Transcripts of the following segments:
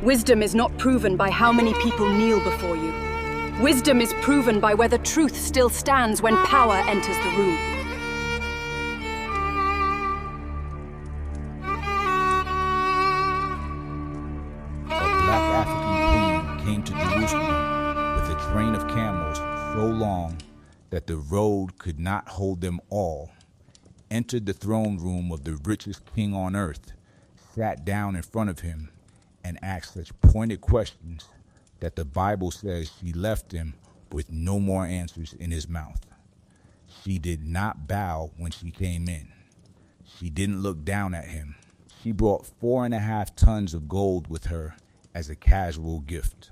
Wisdom is not proven by how many people kneel before you. Wisdom is proven by whether truth still stands when power enters the room. A black African queen came to Jerusalem with a train of camels so long that the road could not hold them all, entered the throne room of the richest king on earth, sat down in front of him, and asked such pointed questions that the Bible says she left him with no more answers in his mouth. She did not bow when she came in. She didn't look down at him. She brought 4.5 tons of gold with her as a casual gift.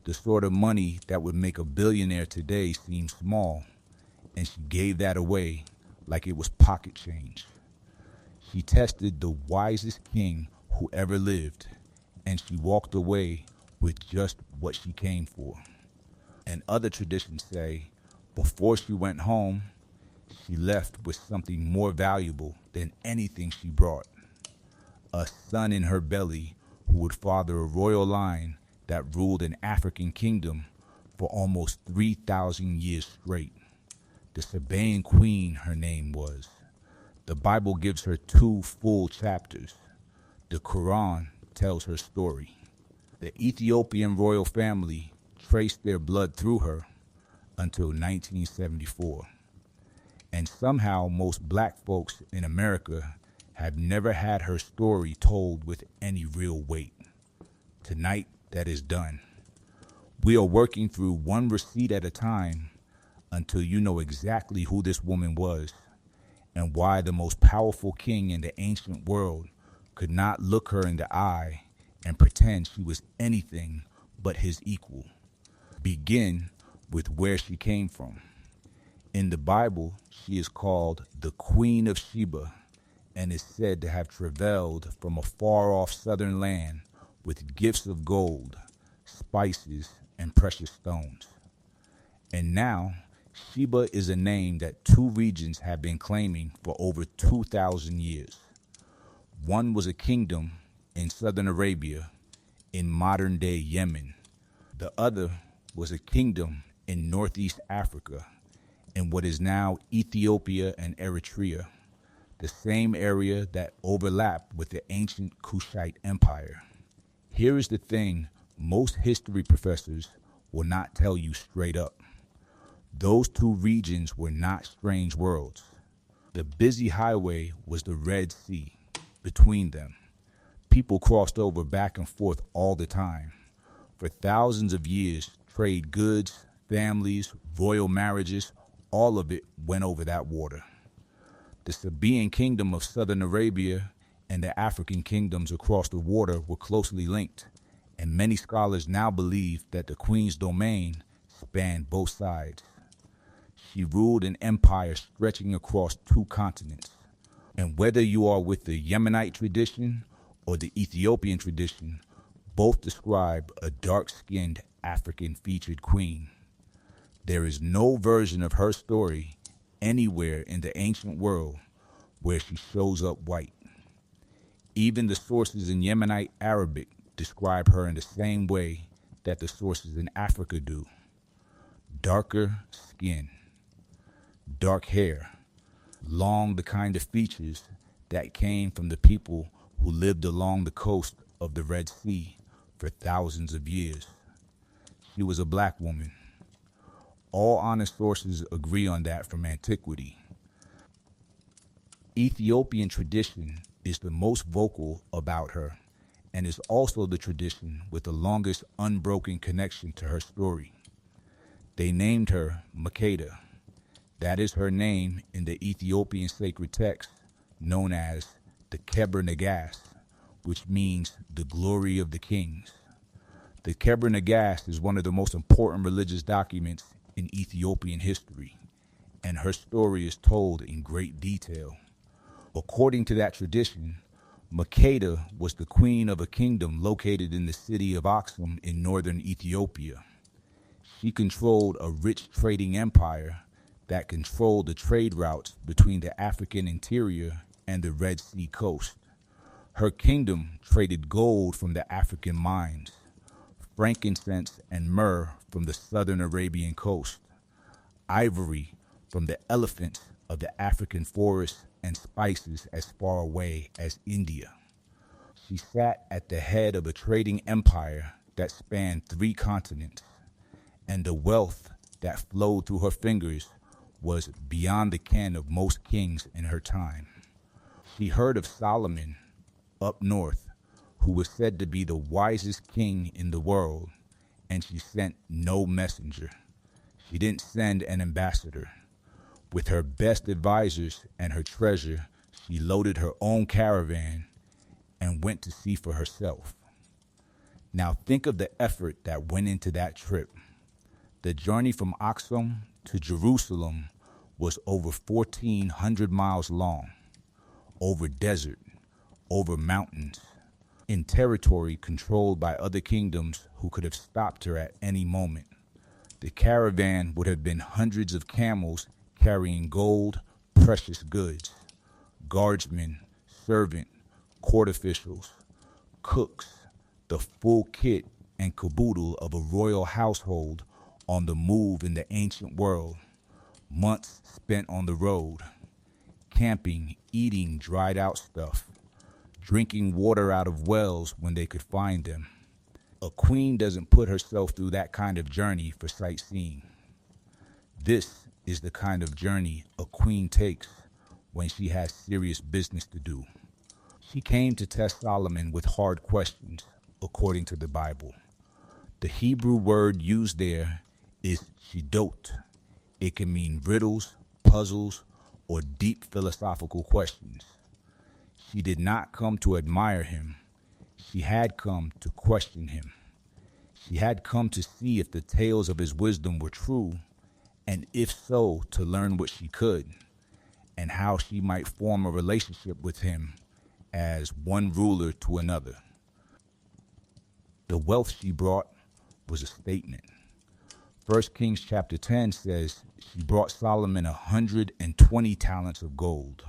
The sort of money that would make a billionaire today seem small, and she gave that away like it was pocket change. She tested the wisest king who ever lived, and she walked away with just what she came for. And other traditions say, before she went home, she left with something more valuable than anything she brought. A son in her belly who would father a royal line that ruled an African kingdom for almost 3,000 years straight. The Sabaean queen, her name was. The Bible gives her 2 full chapters. The Quran tells her story. The Ethiopian royal family traced their blood through her until 1974. And somehow most black folks in America have never had her story told with any real weight. Tonight, that is done. We are working through one receipt at a time until you know exactly who this woman was and why the most powerful king in the ancient world could not look her in the eye and pretend she was anything but his equal. Begin with where she came from. In the Bible, she is called the Queen of Sheba and is said to have traveled from a far-off southern land with gifts of gold, spices, and precious stones. And now, Sheeba is a name that 2 regions have been claiming for over 2,000 years. One was a kingdom in southern Arabia, in modern-day Yemen. The other was a kingdom in northeast Africa, in what is now Ethiopia and Eritrea, the same area that overlapped with the ancient Cushite Empire. Here is the thing most history professors will not tell you straight up. Those 2 regions were not strange worlds. The busy highway was the Red Sea. Between them, people crossed over back and forth all the time. For thousands of years, trade goods, families, royal marriages, all of it went over that water. The Sabaean kingdom of southern Arabia and the African kingdoms across the water were closely linked, and many scholars now believe that the queen's domain spanned both sides. She ruled an empire stretching across 2 continents. And whether you are with the Yemenite tradition or the Ethiopian tradition, both describe a dark-skinned African-featured queen. There is no version of her story anywhere in the ancient world where she shows up white. Even the sources in Yemenite Arabic describe her in the same way that the sources in Africa do. Darker skin, dark hair, long the kind of features that came from the people who lived along the coast of the Red Sea for thousands of years. She was a black woman. All honest sources agree on that from antiquity. Ethiopian tradition is the most vocal about her and is also the tradition with the longest unbroken connection to her story. They named her Makeda. That is her name in the Ethiopian sacred text known as the Kebra Nagast, which means the glory of the kings. The Kebra Nagast is one of the most important religious documents in Ethiopian history, and her story is told in great detail. According to that tradition, Makeda was the queen of a kingdom located in the city of Aksum in northern Ethiopia. She controlled a rich trading empire that controlled the trade routes between the African interior and the Red Sea coast. Her kingdom traded gold from the African mines, frankincense and myrrh from the southern Arabian coast, ivory from the elephants of the African forests, and spices as far away as India. She sat at the head of a trading empire that spanned 3 continents, and the wealth that flowed through her fingers was beyond the ken of most kings in her time. She heard of Solomon up north, who was said to be the wisest king in the world, and she sent no messenger. She didn't send an ambassador. With her best advisors and her treasure, she loaded her own caravan and went to see for herself. Now think of the effort that went into that trip. The journey from Aksum to Jerusalem was over 1,400 miles long, over desert, over mountains, in territory controlled by other kingdoms who could have stopped her at any moment. The caravan would have been hundreds of camels carrying gold, precious goods, guardsmen, servant, court officials, cooks, the full kit and caboodle of a royal household on the move in the ancient world, months spent on the road, camping, eating dried out stuff, drinking water out of wells when they could find them. A queen doesn't put herself through that kind of journey for sightseeing. This is the kind of journey a queen takes when she has serious business to do. She came to test Solomon with hard questions, according to the Bible. The Hebrew word used there is shidot. It can mean riddles, puzzles, or deep philosophical questions. She did not come to admire him. She had come to question him. She had come to see if the tales of his wisdom were true, and if so, to learn what she could, and how she might form a relationship with him as one ruler to another. The wealth she brought was a statement. 1 Kings chapter 10 says she brought Solomon 120 talents of gold.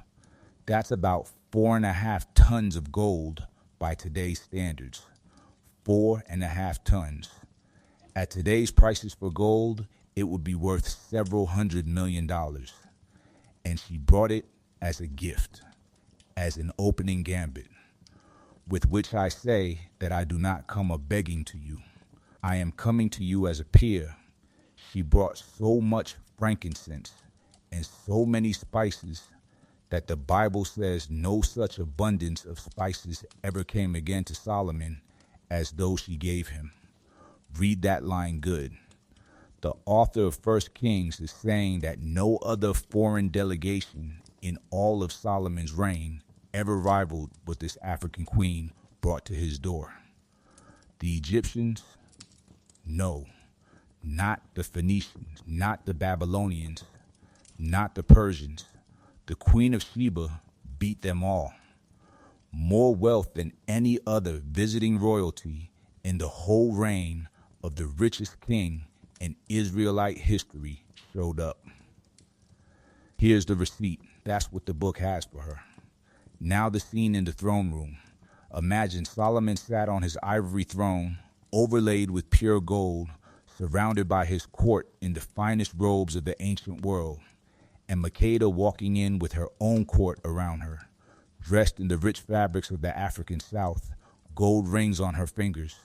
That's about 4.5 tons of gold by today's standards. 4.5 tons. At today's prices for gold, it would be worth several $100 million. And she brought it as a gift, as an opening gambit, with which I say that I do not come a begging to you. I am coming to you as a peer. She brought so much frankincense and so many spices that the Bible says no such abundance of spices ever came again to Solomon as those she gave him. Read that line good. The author of 1 Kings is saying that no other foreign delegation in all of Solomon's reign ever rivaled what this African queen brought to his door. The Egyptians? No. Not the Phoenicians, not the Babylonians, not the Persians. The Queen of Sheba beat them all. More wealth than any other visiting royalty in the whole reign of the richest king in Israelite history showed up. Here's the receipt. That's what the book has for her. Now the scene in the throne room. Imagine Solomon sat on his ivory throne, overlaid with pure gold, surrounded by his court in the finest robes of the ancient world, and Makeda walking in with her own court around her, dressed in the rich fabrics of the African South, gold rings on her fingers,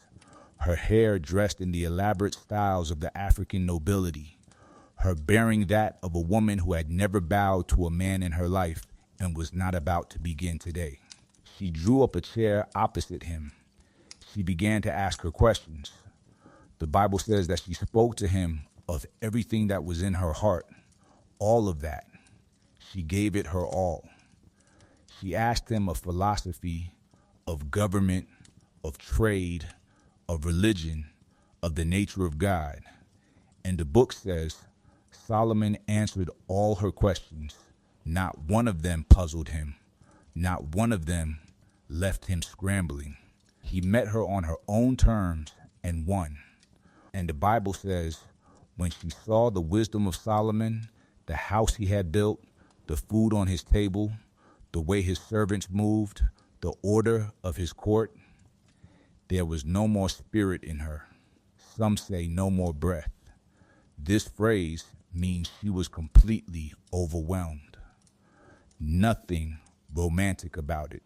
her hair dressed in the elaborate styles of the African nobility, her bearing that of a woman who had never bowed to a man in her life and was not about to begin today. She drew up a chair opposite him. She began to ask her questions. The Bible says that she spoke to him of everything that was in her heart, all of that. She gave it her all. She asked him of philosophy, of government, of trade, of religion, of the nature of God. And the book says Solomon answered all her questions. Not one of them puzzled him. Not one of them left him scrambling. He met her on her own terms and won. And the Bible says, when she saw the wisdom of Solomon, the house he had built, the food on his table, the way his servants moved, the order of his court, there was no more spirit in her. Some say no more breath. This phrase means she was completely overwhelmed. Nothing romantic about it.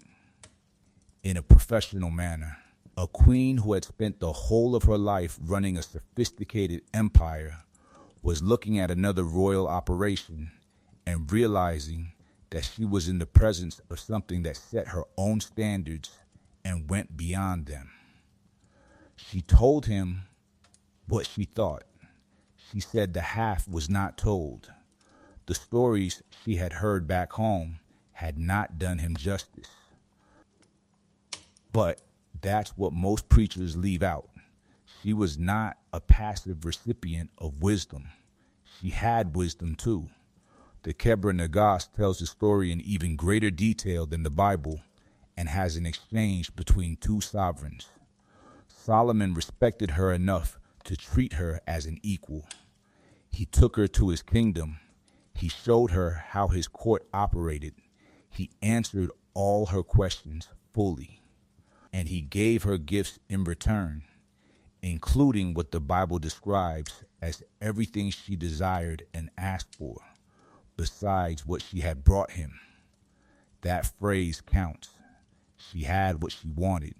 In a professional manner, a queen who had spent the whole of her life running a sophisticated empire was looking at another royal operation and realizing that she was in the presence of something that set her own standards and went beyond them. She told him what she thought. She said the half was not told. The stories she had heard back home had not done him justice. But that's what most preachers leave out. She was not a passive recipient of wisdom. She had wisdom too. The Kebra Nagast tells the story in even greater detail than the Bible and has an exchange between two sovereigns. Solomon respected her enough to treat her as an equal. He took her to his kingdom. He showed her how his court operated. He answered all her questions fully. And he gave her gifts in return, including what the Bible describes as everything she desired and asked for, besides what she had brought him. That phrase counts. She had what she wanted.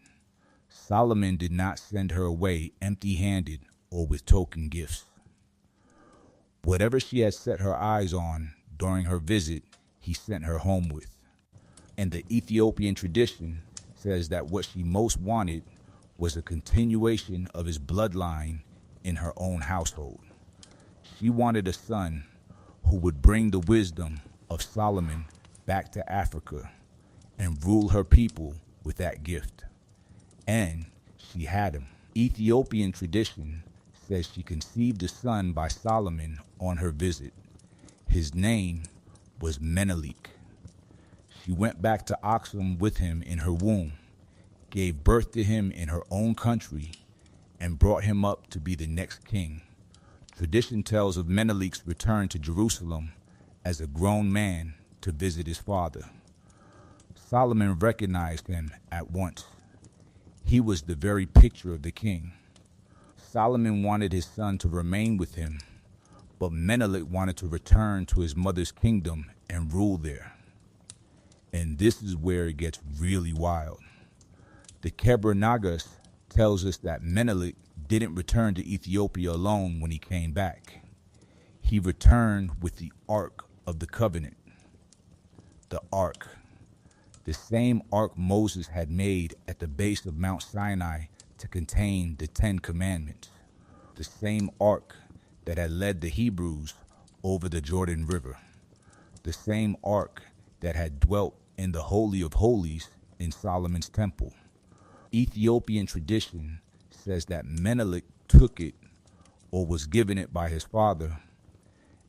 Solomon did not send her away empty-handed or with token gifts. Whatever she had set her eyes on during her visit, he sent her home with. And the Ethiopian tradition says that what she most wanted was a continuation of his bloodline in her own household. She wanted a son who would bring the wisdom of Solomon back to Africa and rule her people with that gift. And she had him. Ethiopian tradition says she conceived a son by Solomon on her visit. His name was Menelik. She went back to Aksum with him in her womb, gave birth to him in her own country, and brought him up to be the next king. Tradition tells of Menelik's return to Jerusalem as a grown man to visit his father. Solomon recognized him at once. He was the very picture of the king. Solomon wanted his son to remain with him, but Menelik wanted to return to his mother's kingdom and rule there. And this is where it gets really wild. The Kebra Nagast tells us that Menelik didn't return to Ethiopia alone when he came back. He returned with the Ark of the Covenant. The Ark. The same Ark Moses had made at the base of Mount Sinai to contain the 10 Commandments. The same Ark that had led the Hebrews over the Jordan River. The same Ark that had dwelt in the Holy of Holies in Solomon's temple. Ethiopian tradition says that Menelik took it, or was given it by his father,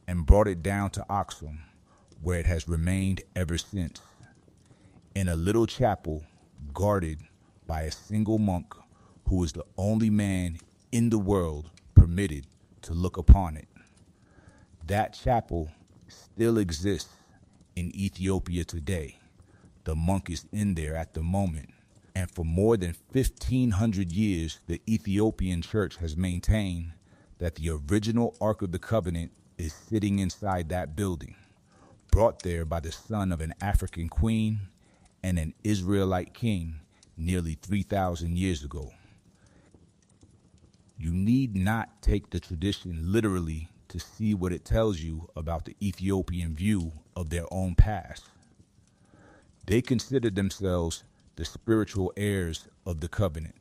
and brought it down to Aksum, where it has remained ever since, in a little chapel guarded by a single monk who is the only man in the world permitted to look upon it. That chapel still exists in Ethiopia today. The monk is in there at the moment. And for more than 1,500 years, the Ethiopian church has maintained that the original Ark of the Covenant is sitting inside that building, brought there by the son of an African queen and an Israelite king nearly 3,000 years ago. You need not take the tradition literally to see what it tells you about the Ethiopian view of their own past. They considered themselves the spiritual heirs of the covenant.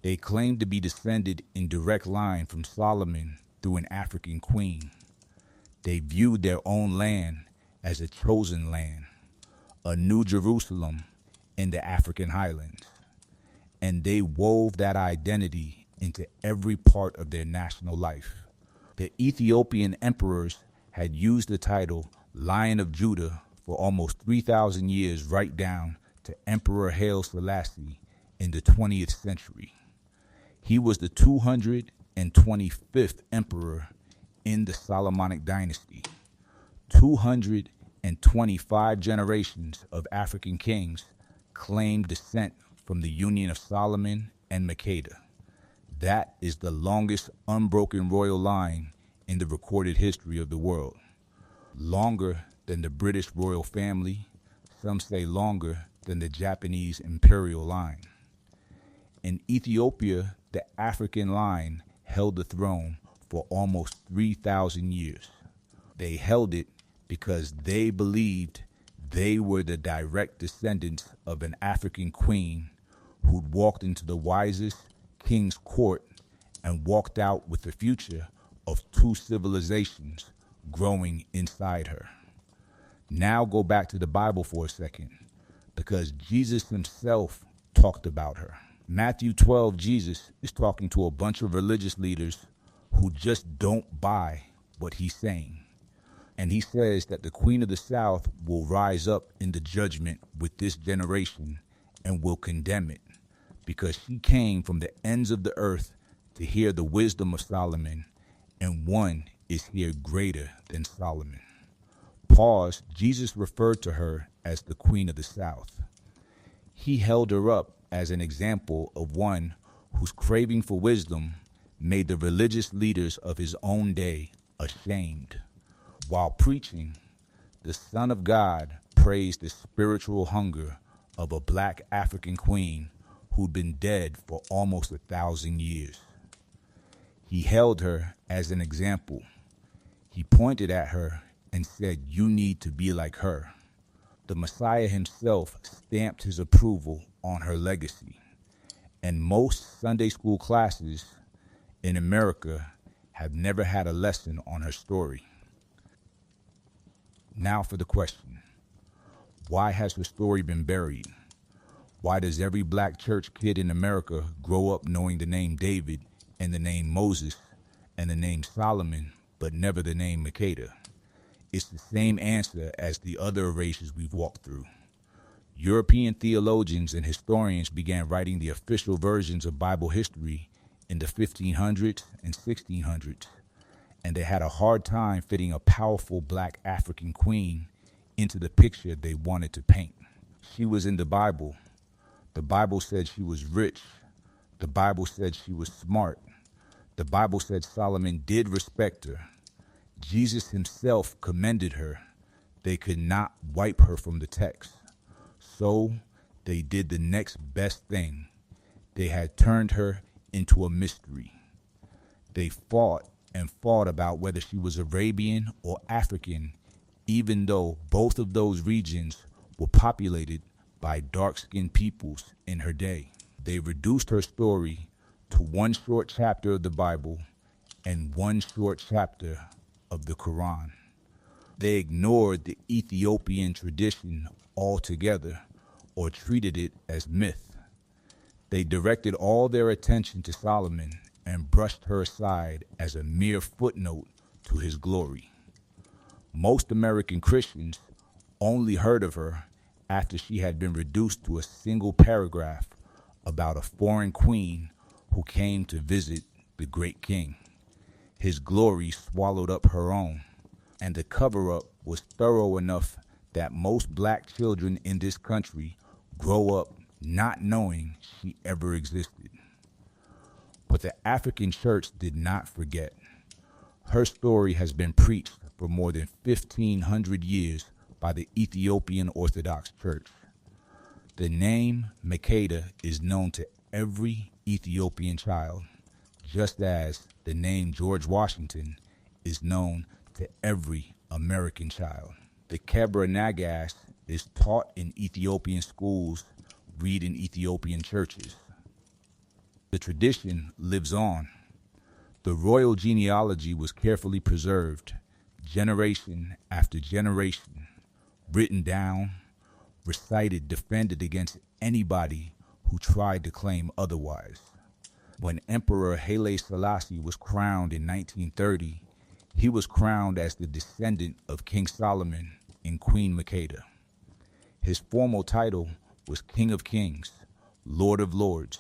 They claimed to be descended in direct line from Solomon through an African queen. They viewed their own land as a chosen land, a new Jerusalem in the African highlands. And they wove that identity into every part of their national life. The Ethiopian emperors had used the title Lion of Judah for almost 3,000 years, right down to Emperor Haile Selassie in the 20th century. He was the 225th emperor in the Solomonic dynasty. 225 generations of African kings claimed descent from the union of Solomon and Makeda. That is the longest unbroken royal line in the recorded history of the world. Longer than the British royal family, some say longer than the Japanese imperial line. In Ethiopia, the African line held the throne for almost 3,000 years. They held it because they believed they were the direct descendants of an African queen who'd walked into the wisest king's court and walked out with the future of two civilizations growing inside her. Now go back to the Bible for a second, because Jesus himself talked about her. Matthew 12, Jesus is talking to a bunch of religious leaders who just don't buy what he's saying. And he says that the Queen of the South will rise up in the judgment with this generation and will condemn it, because she came from the ends of the earth to hear the wisdom of Solomon, and one is here greater than Solomon. Pause. Jesus referred to her as the Queen of the South. He held her up as an example of one whose craving for wisdom made the religious leaders of his own day ashamed. While preaching, the Son of God praised the spiritual hunger of a black African queen who'd been dead for almost 1,000 years. He held her as an example. He pointed at her and said, "You need to be like her." The Messiah himself stamped his approval on her legacy, and most Sunday school classes in America have never had a lesson on her story. Now for the question: why has her story been buried? Why does every black church kid in America grow up knowing the name David and the name Moses and the name Solomon, but never the name Makeda? It's the same answer as the other erasures we've walked through. European theologians and historians began writing the official versions of Bible history in the 1500s and 1600s, and they had a hard time fitting a powerful black African queen into the picture they wanted to paint. She was in the Bible. The Bible said she was rich. The Bible said she was smart. The Bible said Solomon did respect her. Jesus himself commended her. They could not wipe her from the text. So they did the next best thing. They had turned her into a mystery. They fought and fought about whether she was Arabian or African, even though both of those regions were populated by dark-skinned peoples in her day. They reduced her story to one short chapter of the Bible and one short chapter of the Quran. They ignored the Ethiopian tradition altogether or treated it as myth. They directed all their attention to Solomon and brushed her aside as a mere footnote to his glory. Most American Christians only heard of her after she had been reduced to a single paragraph about a foreign queen who came to visit the great king. His glory swallowed up her own, and the cover-up was thorough enough that most black children in this country grow up not knowing she ever existed. But the African church did not forget. Her story has been preached for more than 1,500 years by the Ethiopian Orthodox Church. The name Makeda is known to every Ethiopian child, just as the name George Washington is known to every American child. The Kebra Nagast is taught in Ethiopian schools, read in Ethiopian churches. The tradition lives on. The royal genealogy was carefully preserved, generation after generation, written down, recited, defended against anybody who tried to claim otherwise. When Emperor Haile Selassie was crowned in 1930, he was crowned as the descendant of King Solomon and Queen Makeda. His formal title was King of Kings, Lord of Lords,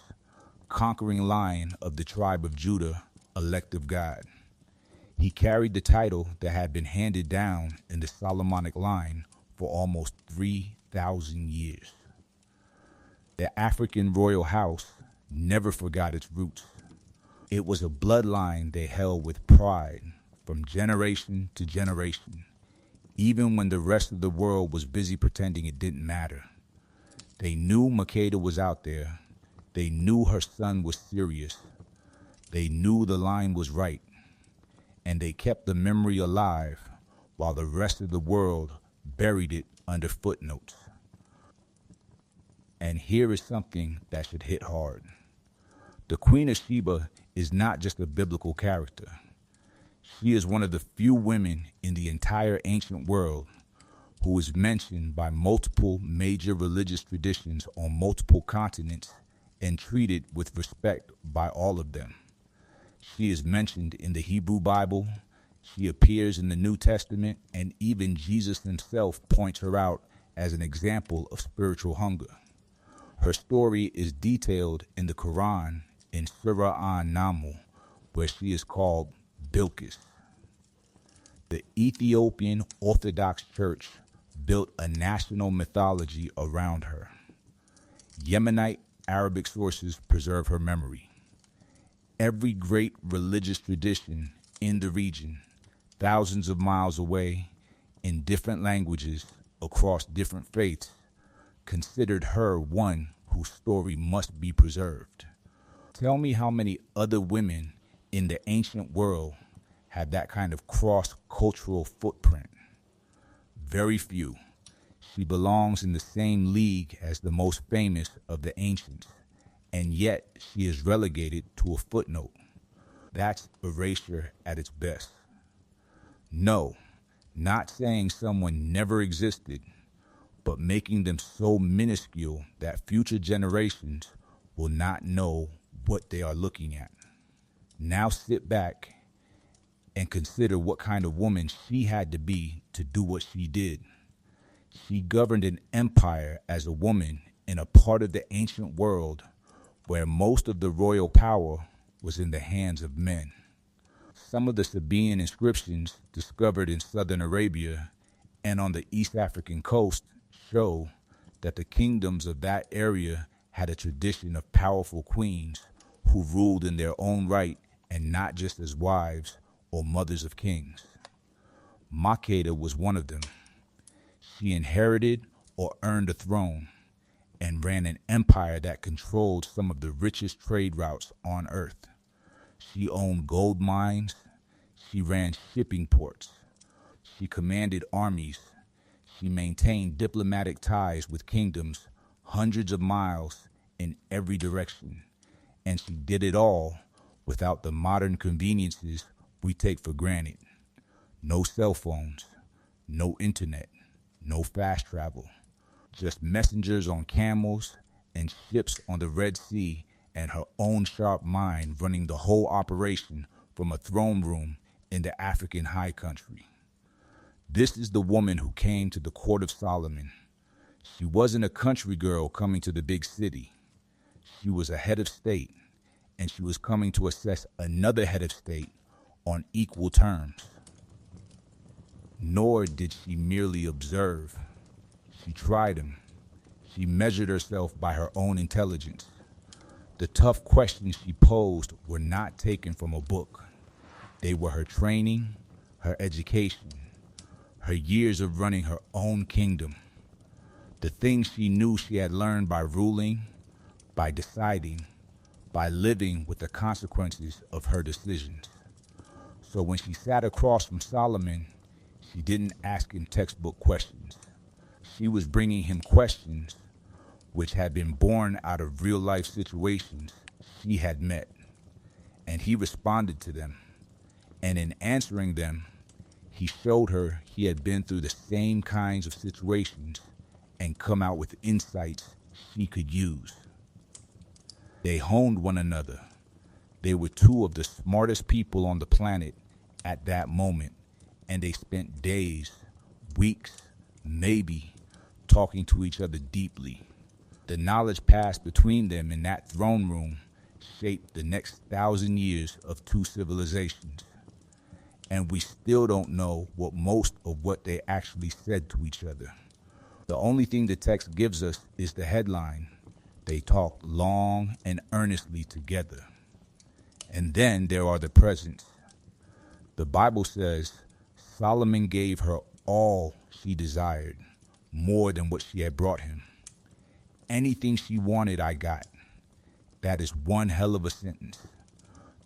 conquering lion of the tribe of Judah, elect of God. He carried the title that had been handed down in the Solomonic line for almost 3,000 years. The African royal house never forgot its roots. It was a bloodline they held with pride from generation to generation, even when the rest of the world was busy pretending it didn't matter. They knew Makeda was out there. They knew her son was serious. They knew the line was right. And they kept the memory alive while the rest of the world buried it under footnotes. And here is something that should hit hard. The Queen of Sheba is not just a biblical character. She is one of the few women in the entire ancient world who is mentioned by multiple major religious traditions on multiple continents and treated with respect by all of them. She is mentioned in the Hebrew Bible, she appears in the New Testament, and even Jesus himself points her out as an example of spiritual hunger. Her story is detailed in the Quran in Surah An-Naml, where she is called Bilqis. The Ethiopian Orthodox Church built a national mythology around her. Yemenite Arabic sources preserve her memory. Every great religious tradition in the region, thousands of miles away, in different languages, across different faiths, considered her one whose story must be preserved. Tell me how many other women in the ancient world have that kind of cross-cultural footprint. Very few. She belongs in the same league as the most famous of the ancients, and yet she is relegated to a footnote. That's erasure at its best. No, not saying someone never existed, but making them so minuscule that future generations will not know what they are looking at. Now sit back and consider what kind of woman she had to be to do what she did. She governed an empire as a woman in a part of the ancient world where most of the royal power was in the hands of men. Some of the Sabaean inscriptions discovered in southern Arabia and on the East African coast show that the kingdoms of that area had a tradition of powerful queens who ruled in their own right and not just as wives or mothers of kings. Makeda was one of them. She inherited or earned a throne and ran an empire that controlled some of the richest trade routes on earth. She owned gold mines. She ran shipping ports. She commanded armies. She maintained diplomatic ties with kingdoms hundreds of miles in every direction. And she did it all without the modern conveniences we take for granted. No cell phones, no internet, no fast travel. Just messengers on camels and ships on the Red Sea, and her own sharp mind running the whole operation from a throne room in the African high country. This is the woman who came to the court of Solomon. She wasn't a country girl coming to the big city. She was a head of state, and she was coming to assess another head of state on equal terms. Nor did she merely observe. She tried him. She measured herself by her own intelligence. The tough questions she posed were not taken from a book. They were her training, her education, her years of running her own kingdom. The things she knew she had learned by ruling, by deciding, by living with the consequences of her decisions. So when she sat across from Solomon, she didn't ask him textbook questions. She was bringing him questions which had been born out of real-life situations she had met, and he responded to them. And in answering them, he showed her he had been through the same kinds of situations and come out with insights she could use. They honed one another. They were two of the smartest people on the planet at that moment, and they spent days, weeks, maybe, talking to each other deeply. The knowledge passed between them in that throne room shaped the next 1,000 years of two civilizations. And we still don't know what most of what they actually said to each other. The only thing the text gives us is the headline, They talked long and earnestly together. And then there are the presents. The Bible says Solomon gave her all she desired, more than what she had brought him. Anything she wanted, I got. That is one hell of a sentence.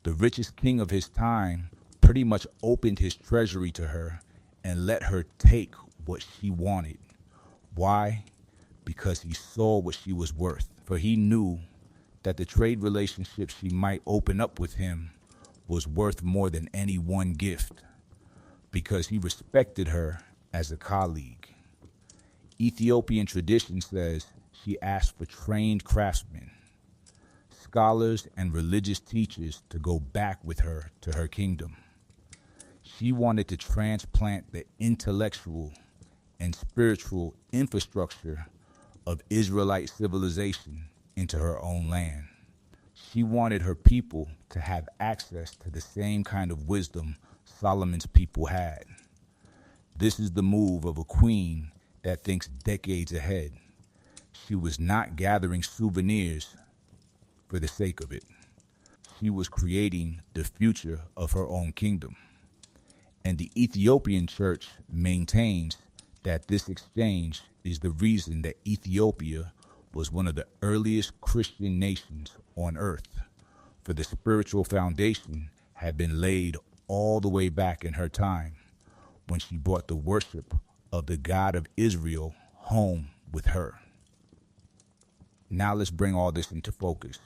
The richest king of his time pretty much opened his treasury to her and let her take what she wanted. Why? Because he saw what she was worth. For he knew that the trade relationship she might open up with him was worth more than any one gift, because he respected her as a colleague. Ethiopian tradition says she asked for trained craftsmen, scholars, and religious teachers to go back with her to her kingdom. She wanted to transplant the intellectual and spiritual infrastructure of Israelite civilization into her own land. She wanted her people to have access to the same kind of wisdom Solomon's people had. This is the move of a queen that thinks decades ahead. She was not gathering souvenirs for the sake of it. She was creating the future of her own kingdom. And the Ethiopian church maintains that this exchange is the reason that Ethiopia was one of the earliest Christian nations on earth, for the spiritual foundation had been laid all the way back in her time when she brought the worship of the God of Israel home with her. Now let's bring all this into focus.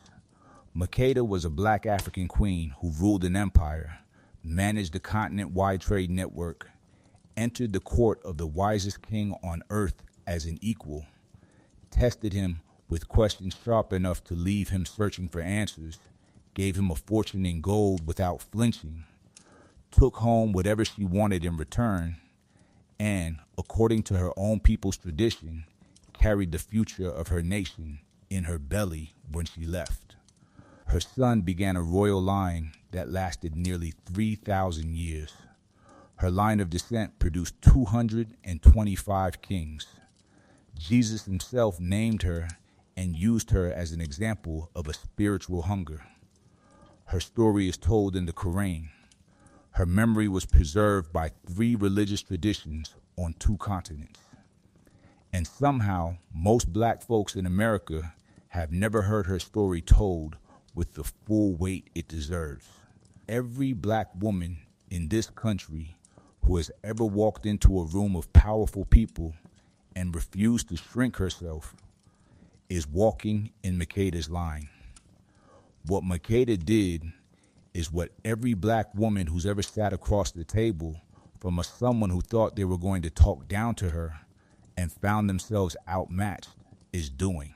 Makeda was a black African queen who ruled an empire, managed a continent-wide trade network, entered the court of the wisest king on earth as an equal, tested him with questions sharp enough to leave him searching for answers, gave him a fortune in gold without flinching, took home whatever she wanted in return, and, according to her own people's tradition, carried the future of her nation in her belly when she left. Her son began a royal line that lasted nearly 3,000 years. Her line of descent produced 225 kings. Jesus himself named her and used her as an example of a spiritual hunger. Her story is told in the Quran. Her memory was preserved by 3 religious traditions on 2 continents. And somehow, most black folks in America have never heard her story told with the full weight it deserves. Every black woman in this country who has ever walked into a room of powerful people and refused to shrink herself is walking in Makeda's line. What Makeda did is what every black woman who's ever sat across the table from someone who thought they were going to talk down to her and found themselves outmatched is doing.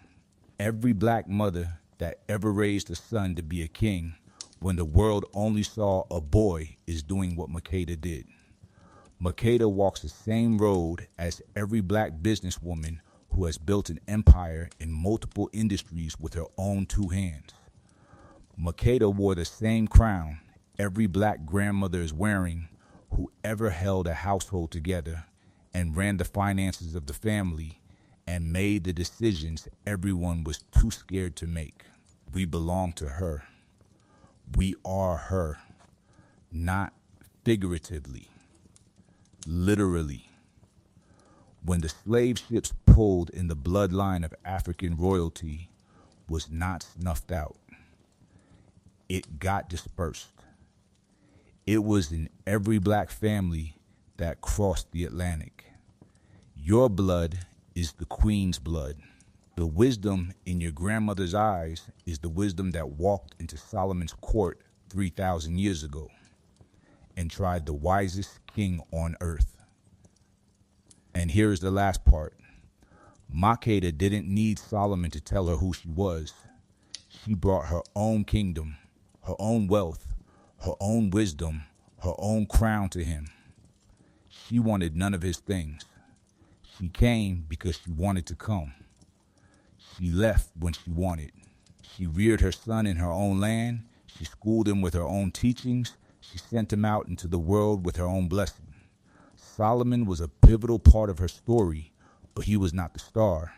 Every black mother that ever raised a son to be a king when the world only saw a boy is doing what Makeda did. Makeda walks the same road as every black businesswoman who has built an empire in multiple industries with her own 2 hands. Makeda wore the same crown every black grandmother is wearing who ever held a household together and ran the finances of the family and made the decisions everyone was too scared to make. We belong to her. We are her, not figuratively. Literally. When the slave ships pulled in the bloodline of African royalty was not snuffed out. It got dispersed. It was in every black family that crossed the Atlantic. Your blood is the queen's blood. The wisdom in your grandmother's eyes is the wisdom that walked into Solomon's court 3,000 years ago and tried the wisest king on earth. And here's the last part. Makeda didn't need Solomon to tell her who she was. She brought her own kingdom, her own wealth, her own wisdom, her own crown to him. She wanted none of his things. She came because she wanted to come. She left when she wanted. She reared her son in her own land. She schooled him with her own teachings. She sent him out into the world with her own blessing. Solomon was a pivotal part of her story, but he was not the star.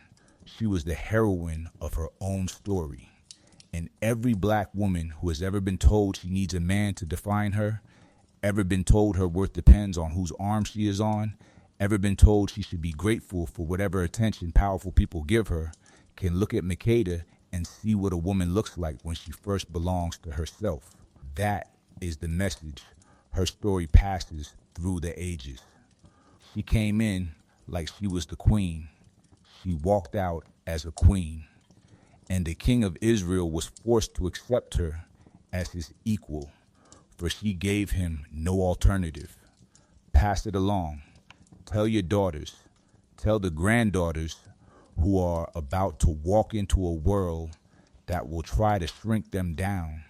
She was the heroine of her own story. And every black woman who has ever been told she needs a man to define her, ever been told her worth depends on whose arm she is on, ever been told she should be grateful for whatever attention powerful people give her, can look at Makeda and see what a woman looks like when she first belongs to herself. That is the message her story passes through the ages. She came in like she was the queen. She walked out as a queen. And the king of Israel was forced to accept her as his equal, for she gave him no alternative. Pass it along. Tell your daughters, tell the granddaughters who are about to walk into a world that will try to shrink them down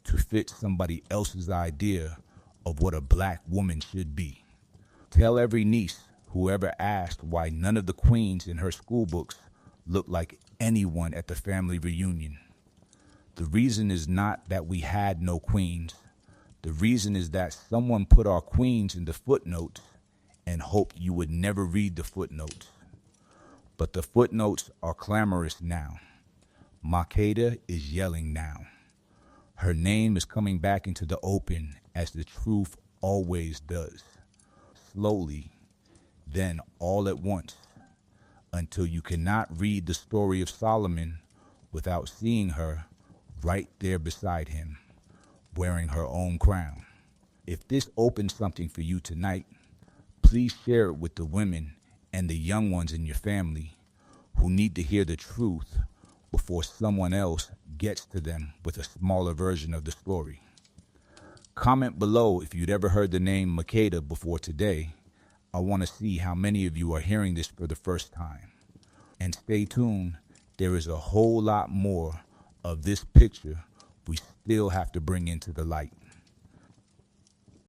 to fit somebody else's idea of what a black woman should be. Tell every niece who ever asked why none of the queens in her school books looked like anyone at the family reunion. The reason is not that we had no queens. The reason is that someone put our queens in the footnotes and hoped you would never read the footnotes. But the footnotes are clamorous now. Makeda is yelling now. Her name is coming back into the open as the truth always does. Slowly, then all at once, until you cannot read the story of Solomon without seeing her right there beside him, wearing her own crown. If this opens something for you tonight, please share it with the women and the young ones in your family who need to hear the truth before someone else gets to them with a smaller version of the story. Comment below if you'd ever heard the name Makeda before today. I want to see how many of you are hearing this for the first time. And stay tuned, there is a whole lot more of this picture we still have to bring into the light.